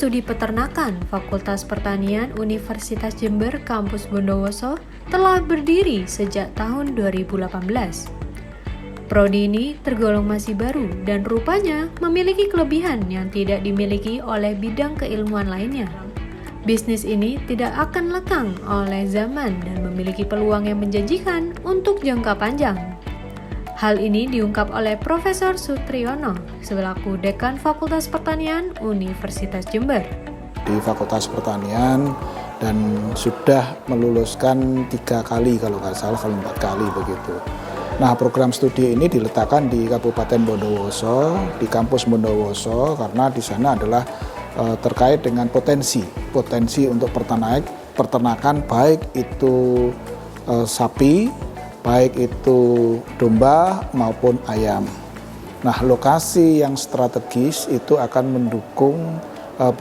Studi Peternakan Fakultas Pertanian Universitas Jember Kampus Bondowoso telah berdiri sejak tahun 2018. Prodi ini tergolong masih baru dan rupanya memiliki kelebihan yang tidak dimiliki oleh bidang keilmuan lainnya. Bisnis ini tidak akan lekang oleh zaman dan memiliki peluang yang menjanjikan untuk jangka panjang. Hal ini diungkap oleh Profesor Sutriyono selaku Dekan Fakultas Pertanian Universitas Jember. Di Fakultas Pertanian dan sudah meluluskan 3 kali kalau nggak salah, kalau 4 kali begitu. Nah, program studi ini diletakkan di Kabupaten Bondowoso, di kampus Bondowoso, karena di sana adalah terkait dengan potensi untuk peternakan baik itu sapi, baik itu domba maupun ayam. Nah, lokasi yang strategis itu akan mendukung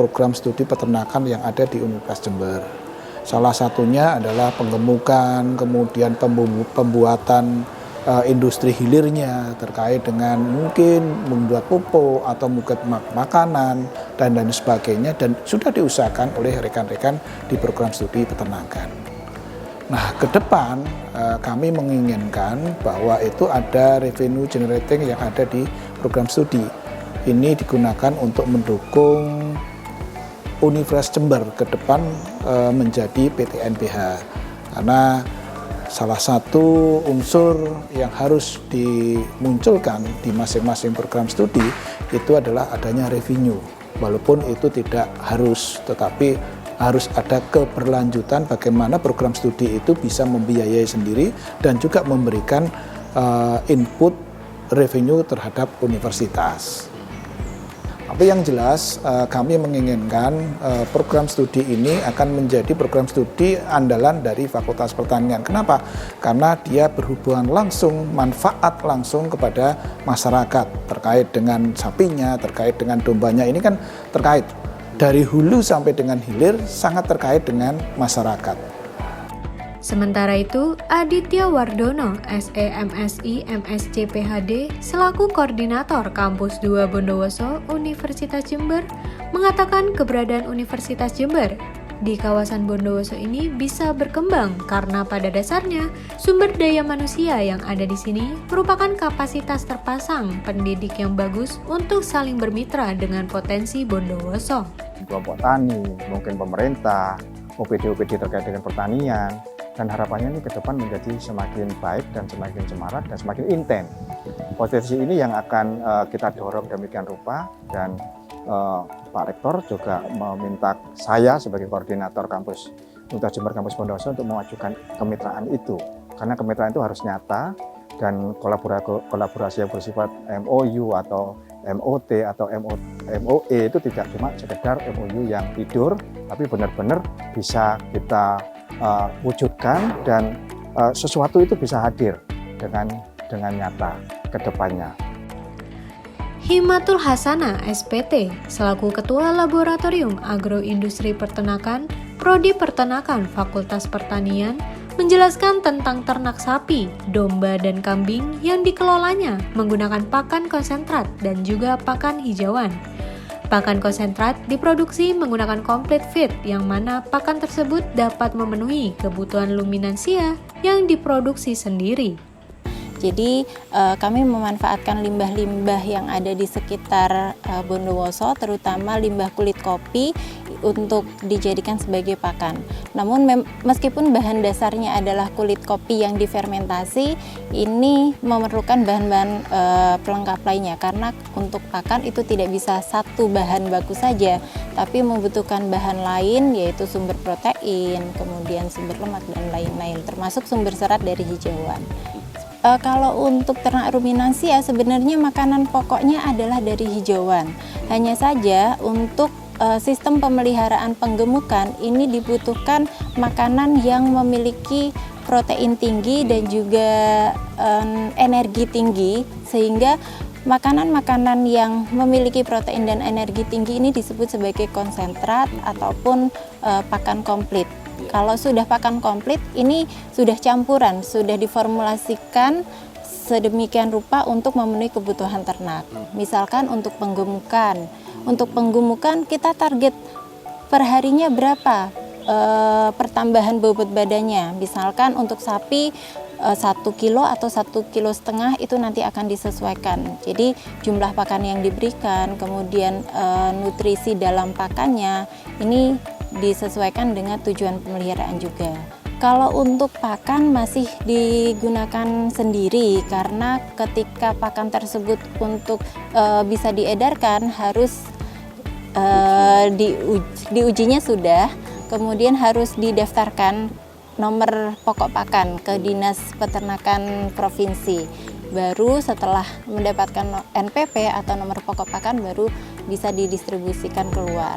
program studi peternakan yang ada di Universitas Jember. Salah satunya adalah penggemukan, kemudian pembuatan industri hilirnya terkait dengan mungkin membuat pupuk atau mungkin makanan dan lain sebagainya, dan sudah diusahakan oleh rekan-rekan di program studi peternakan. Nah, ke depan kami menginginkan bahwa itu ada revenue generating yang ada di program studi. Ini digunakan untuk mendukung Universitas Jember ke depan menjadi PTNBH. Karena salah satu unsur yang harus dimunculkan di masing-masing program studi itu adalah adanya revenue. Walaupun itu tidak harus, tetapi harus ada keberlanjutan bagaimana program studi itu bisa membiayai sendiri dan juga memberikan input revenue terhadap universitas. Tapi yang jelas kami menginginkan program studi ini akan menjadi program studi andalan dari Fakultas Pertanian. Kenapa? Karena dia berhubungan langsung, manfaat langsung kepada masyarakat terkait dengan sapinya, terkait dengan dombanya. Ini kan terkait dari hulu sampai dengan hilir, sangat terkait dengan masyarakat. Sementara itu, Aditya Wardono, SEMSI MSc PhD, selaku Koordinator Kampus 2 Bondowoso Universitas Jember, mengatakan keberadaan Universitas Jember di kawasan Bondowoso ini bisa berkembang karena pada dasarnya sumber daya manusia yang ada di sini merupakan kapasitas terpasang pendidik yang bagus untuk saling bermitra dengan potensi Bondowoso. Kelompok tani, mungkin pemerintah, OPD-OPD terkait dengan pertanian, dan harapannya ini ke depan menjadi semakin baik dan semakin semarak dan semakin intens. Potensi ini yang akan kita dorong demikian rupa, dan Pak Rektor juga meminta saya sebagai koordinator kampus Universitas Jember Kampus Bondowoso untuk memajukan kemitraan itu, karena kemitraan itu harus nyata dan kolaborasi yang bersifat MOU atau MOT atau MOE itu tidak cuma sekedar MOU yang tidur, tapi benar-benar bisa kita wujudkan dan sesuatu itu bisa hadir dengan nyata ke depannya. Himatul Hasana, SPT, selaku Ketua Laboratorium Agroindustri Peternakan, Prodi Peternakan Fakultas Pertanian, menjelaskan tentang ternak sapi, domba, dan kambing yang dikelolanya menggunakan pakan konsentrat dan juga pakan hijauan. Pakan konsentrat diproduksi menggunakan complete feed, yang mana pakan tersebut dapat memenuhi kebutuhan luminansia yang diproduksi sendiri. Jadi kami memanfaatkan limbah-limbah yang ada di sekitar Bondowoso, terutama limbah kulit kopi untuk dijadikan sebagai pakan. Namun meskipun bahan dasarnya adalah kulit kopi yang difermentasi, ini memerlukan bahan-bahan pelengkap lainnya, karena untuk pakan itu tidak bisa satu bahan baku saja, tapi membutuhkan bahan lain, yaitu sumber protein, kemudian sumber lemak dan lain-lain, termasuk sumber serat dari hijauan. Kalau untuk ternak ruminansi ya sebenarnya makanan pokoknya adalah dari hijauan. Hanya saja untuk sistem pemeliharaan penggemukan ini dibutuhkan makanan yang memiliki protein tinggi dan juga energi tinggi, sehingga makanan-makanan yang memiliki protein dan energi tinggi ini disebut sebagai konsentrat ataupun pakan komplit. Kalau sudah pakan komplit, ini sudah campuran, sudah diformulasikan sedemikian rupa untuk memenuhi kebutuhan ternak. Misalkan untuk penggemukan kita target perharinya berapa pertambahan bobot badannya. Misalkan untuk sapi 1 kilo atau 1,5 kilo itu nanti akan disesuaikan. Jadi jumlah pakan yang diberikan, kemudian nutrisi dalam pakannya ini disesuaikan dengan tujuan pemeliharaan juga. Kalau untuk pakan masih digunakan sendiri karena ketika pakan tersebut untuk bisa diedarkan harus diujinya sudah, kemudian harus didaftarkan nomor pokok pakan ke Dinas Peternakan Provinsi. Baru setelah mendapatkan NPP atau nomor pokok pakan baru bisa didistribusikan keluar.